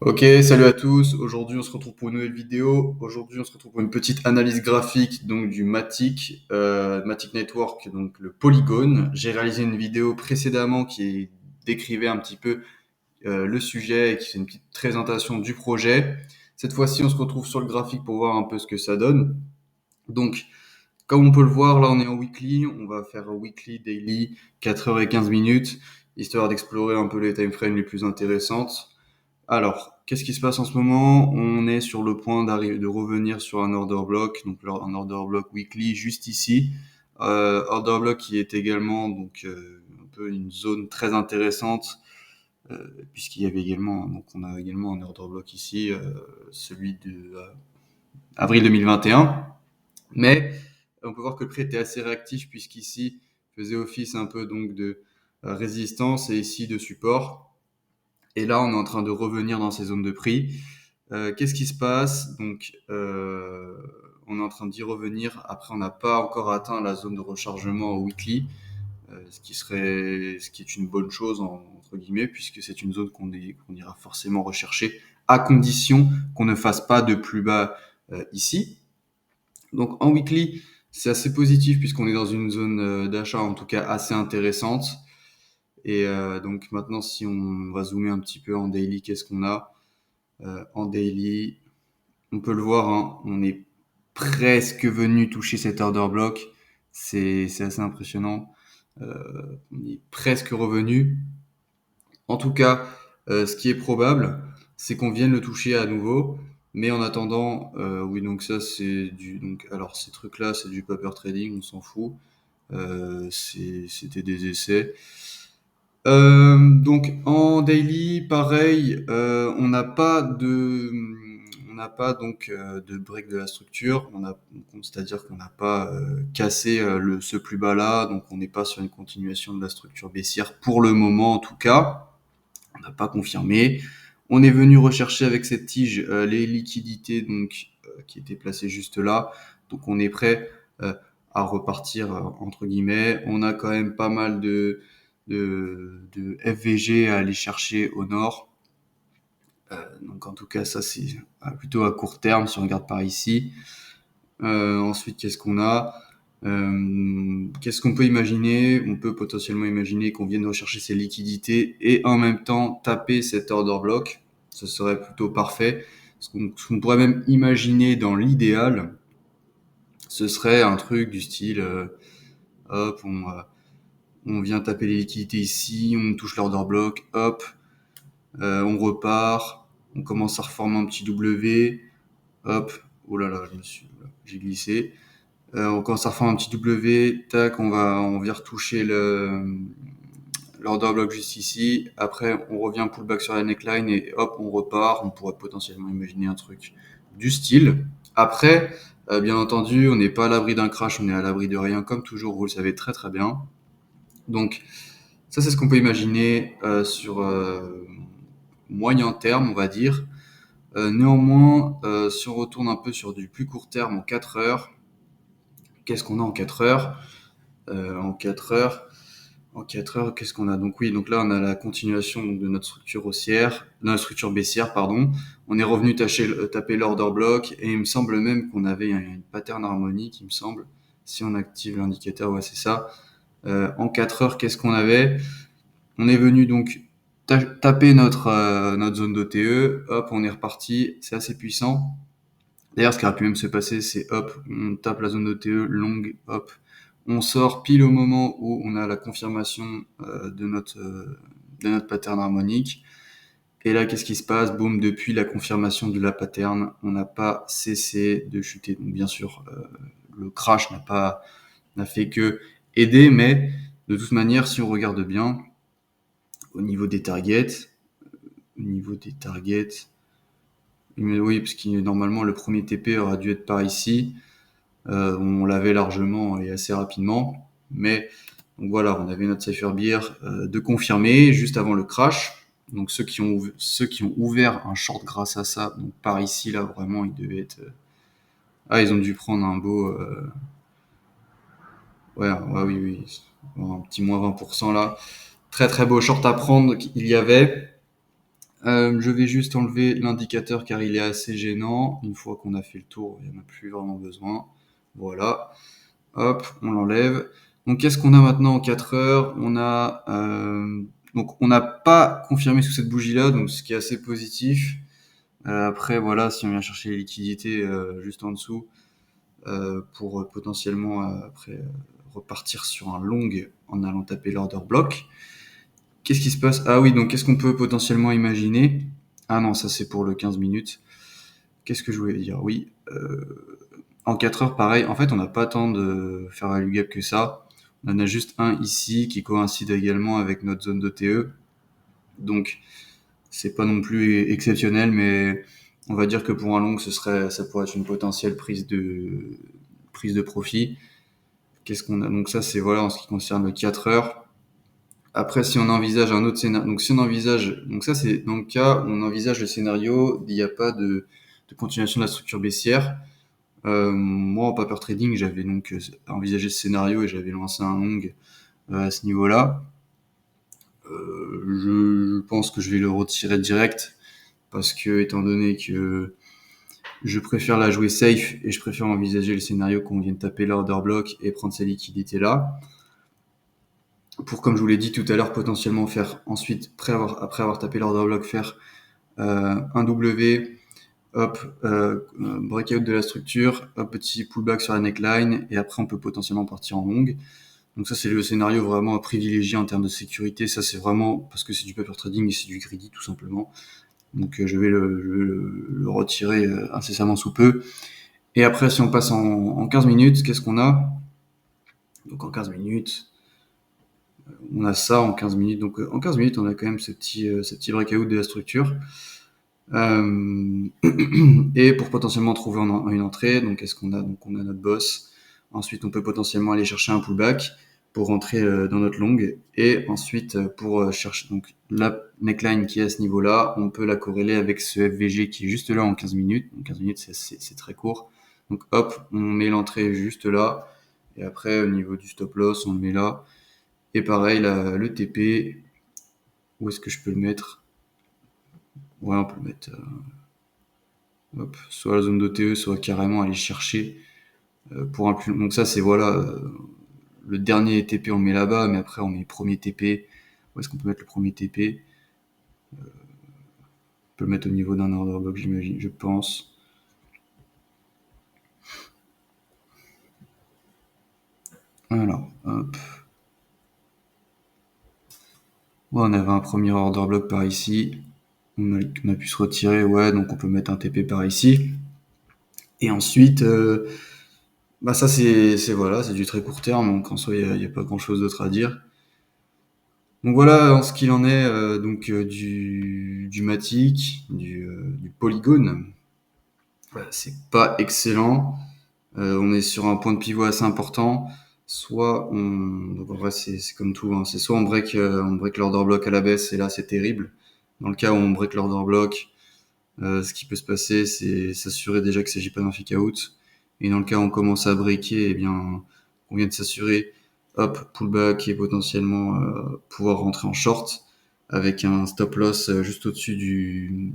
Ok, salut à tous. Aujourd'hui, on se retrouve pour une nouvelle vidéo. Aujourd'hui, on se retrouve pour une petite analyse graphique donc du Matic, Matic Network, donc le Polygone. J'ai réalisé une vidéo précédemment qui décrivait un petit peu le sujet et qui fait une petite présentation du projet. Cette fois-ci, on se retrouve sur le graphique pour voir un peu ce que ça donne. Donc, comme on peut le voir, là, on est en weekly. On va faire weekly, daily, 4h15, histoire d'explorer un peu les time frames les plus intéressantes. Alors, qu'est-ce qui se passe en ce moment? On est sur le point de revenir sur un order block, donc un order block weekly juste ici. Order block qui est également donc un peu une zone très intéressante puisqu'il y avait également donc on a également un order block ici, celui de avril 2021. Mais on peut voir que le prix était assez réactif puisqu'ici faisait office un peu donc de résistance et ici de support. Et là, on est en train de revenir dans ces zones de prix. Qu'est-ce qui se passe? Donc, on est en train d'y revenir. Après, on n'a pas encore atteint la zone de rechargement au weekly, ce qui est une bonne chose entre guillemets, puisque c'est une zone qu'on ira forcément rechercher, à condition qu'on ne fasse pas de plus bas ici. Donc, en weekly, c'est assez positif puisqu'on est dans une zone d'achat, en tout cas assez intéressante. Et donc maintenant, si on va zoomer un petit peu en daily, qu'est-ce qu'on a? En daily, on peut le voir, hein, on est presque venu toucher cet order block. C'est assez impressionnant. On est presque revenu. En tout cas, ce qui est probable, c'est qu'on vienne le toucher à nouveau. Mais en attendant, oui, donc ça c'est du donc alors ces trucs-là, c'est du paper trading, on s'en fout. C'était des essais. Donc en daily, pareil, on n'a pas donc de break de la structure. C'est-à-dire qu'on n'a pas cassé ce plus bas là, donc on n'est pas sur une continuation de la structure baissière pour le moment en tout cas. On n'a pas confirmé. On est venu rechercher avec cette tige les liquidités donc qui étaient placées juste là. Donc on est prêt à repartir entre guillemets. On a quand même pas mal de FVG à aller chercher au nord. Donc en tout cas ça c'est plutôt à court terme si on regarde par ici. Ensuite qu'est-ce qu'on a? Qu'est-ce qu'on peut imaginer? On peut potentiellement imaginer qu'on vienne rechercher ces liquidités et en même temps taper cet order block. Ce serait plutôt parfait. Ce qu'on pourrait même imaginer dans l'idéal, ce serait un truc du style, hop, on vient taper les liquidités ici, on touche l'order block, hop, on repart, on commence à reformer un petit W, hop, oh là là, j'ai glissé. On commence à reformer un petit W, tac, on vient retoucher l'order block juste ici. Après, on revient pullback sur la neckline et hop, on repart. On pourrait potentiellement imaginer un truc du style. Après, bien entendu, on n'est pas à l'abri d'un crash, on est à l'abri de rien, comme toujours, vous le savez très très bien. Donc, ça, c'est ce qu'on peut imaginer sur moyen terme, on va dire. Néanmoins, si on retourne un peu sur du plus court terme en 4 heures, qu'est-ce qu'on a en 4 heures? En 4 heures, qu'est-ce qu'on a? Donc oui, donc là on a la continuation donc, de notre structure haussière, de notre structure baissière, pardon. On est revenu taper l'order block et il me semble même qu'on avait une pattern harmonique, il me semble. Si on active l'indicateur, ouais c'est ça. En 4 heures, qu'est-ce qu'on avait? On est venu donc taper notre zone d'OTE, hop, on est reparti, c'est assez puissant. D'ailleurs, ce qui aurait pu même se passer, c'est hop, on tape la zone d'OTE, longue, hop, on sort pile au moment où on a la confirmation de notre pattern harmonique. Et là, qu'est-ce qui se passe? Boum, depuis la confirmation de la pattern, on n'a pas cessé de chuter. Donc bien sûr, le crash n'a fait que aider, mais de toute manière, si on regarde bien, au niveau des targets, au niveau des targets, oui, parce que normalement le premier TP aurait dû être par ici. On l'avait largement et assez rapidement, mais donc voilà, on avait notre Cypher Beer de confirmer juste avant le crash. Donc ceux qui ont ouvert un short grâce à ça, donc par ici là vraiment ils devaient être ils ont dû prendre un beau ouais oui oui un petit moins 20% là. Très très beau short à prendre il y avait. Je vais juste enlever l'indicateur car il est assez gênant. Une fois qu'on a fait le tour, il n'y en a plus vraiment besoin. Voilà. Hop, on l'enlève. Donc qu'est-ce qu'on a maintenant en 4 heures? Donc on n'a pas confirmé sous cette bougie-là, donc ce qui est assez positif. Après voilà, si on vient chercher les liquidités juste en dessous pour potentiellement après repartir sur un long en allant taper l'order block. Qu'est-ce qui se passe? Ah oui, donc qu'est-ce qu'on peut potentiellement imaginer? Ah non, ça c'est pour le 15 minutes. Qu'est-ce que je voulais dire? Oui, en 4 heures, pareil. En fait, on n'a pas tant de faire value gap que ça. On en a juste un ici qui coïncide également avec notre zone de TE. Donc, c'est pas non plus exceptionnel, mais on va dire que pour un long, ça pourrait être une potentielle prise de profit. Qu'est-ce qu'on a? Donc ça, c'est voilà en ce qui concerne le 4 heures. Après, si on envisage un autre scénario, donc si on envisage, donc ça c'est dans le cas où on envisage le scénario, il n'y a pas de continuation de la structure baissière. Moi, en paper trading, j'avais donc envisagé ce scénario et j'avais lancé un long à ce niveau-là. Je pense que je vais le retirer direct parce que, étant donné que je préfère la jouer safe et je préfère envisager le scénario qu'on vient de taper l'order block et prendre ces liquidités-là. Pour, comme je vous l'ai dit tout à l'heure, potentiellement faire ensuite, après avoir tapé l'order block, faire un W, hop, breakout de la structure, hop, petit pullback sur la neckline, et après on peut potentiellement partir en long. Donc ça c'est le scénario vraiment à privilégier en termes de sécurité. Ça c'est vraiment parce que c'est du paper trading et c'est du greedy tout simplement. Donc je vais le retirer incessamment sous peu. Et après si on passe en 15 minutes, qu'est-ce qu'on a? Donc en 15 minutes, on a ça en 15 minutes. Donc en 15 minutes, on a quand même ce petit breakout de la structure. Et pour potentiellement trouver une entrée, donc qu'est-ce qu'on a? Donc on a notre boss. Ensuite, on peut potentiellement aller chercher un pullback pour rentrer dans notre long. Et ensuite, pour chercher donc la neckline qui est à ce niveau-là, on peut la corréler avec ce FVG qui est juste là en 15 minutes. Donc 15 minutes, c'est très court. Donc hop, on met l'entrée juste là. Et après, au niveau du stop loss, on le met là. Et pareil, le TP, où est-ce que je peux le mettre? Ouais, on peut le mettre hop, soit la zone de TE, soit carrément aller chercher pour un plus. Donc ça, c'est voilà, le dernier TP, on met là-bas, mais après, on met le premier TP. Où est-ce qu'on peut mettre le premier TP? On peut le mettre au niveau d'un order block, j'imagine, je pense. Alors, hop. Ouais, on avait un premier order block par ici. On a pu se retirer, ouais, donc on peut mettre un TP par ici. Et ensuite, bah ça c'est voilà, c'est du très court terme, donc en soi il y a pas grand chose d'autre à dire. Donc voilà en ce qu'il en est du Matic, du Polygone. C'est pas excellent. On est sur un point de pivot assez important. Donc en vrai c'est comme tout, hein. C'est soit on break l'order block à la baisse et là c'est terrible. Dans le cas où on break l'order block, ce qui peut se passer, c'est s'assurer déjà qu'il ne s'agit pas d'un fake out. Et dans le cas où on commence à breaker, eh bien, on vient de s'assurer, hop, pullback et potentiellement pouvoir rentrer en short avec un stop loss juste au-dessus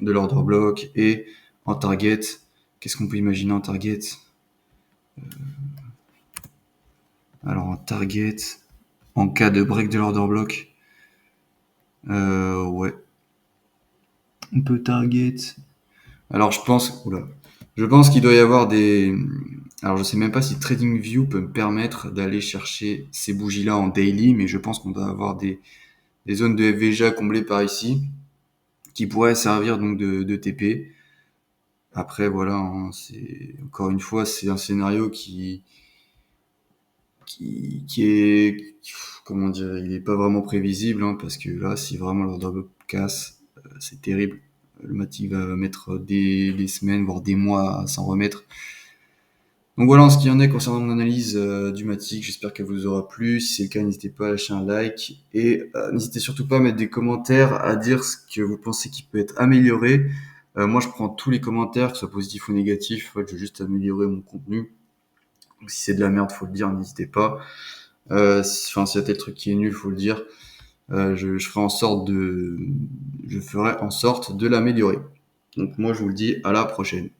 de l'order block et en target. Qu'est-ce qu'on peut imaginer en target? Alors en target, en cas de break de l'order block, ouais, on peut target. Alors je pense qu'il doit y avoir des. Alors je sais même pas si TradingView peut me permettre d'aller chercher ces bougies-là en daily, mais je pense qu'on doit avoir des zones de FVG à combler par ici, qui pourraient servir donc de TP. Après voilà, hein, c'est encore une fois c'est un scénario qui est comment dire, il est pas vraiment prévisible hein, parce que là si vraiment l'order casse, c'est terrible. Le Matic va mettre des semaines voire des mois à s'en remettre. Donc voilà en ce qu'il en est concernant mon analyse du Matic, j'espère qu'elle vous aura plu. Si c'est le cas, n'hésitez pas à lâcher un like et n'hésitez surtout pas à mettre des commentaires, à dire ce que vous pensez qui peut être amélioré. Moi je prends tous les commentaires, que ce soit positif ou négatif, en fait, je veux juste améliorer mon contenu. Donc si c'est de la merde, faut le dire, n'hésitez pas. S'il y a tel truc qui est nul, faut le dire. Je ferai en sorte de l'améliorer. Donc moi, je vous le dis, à la prochaine.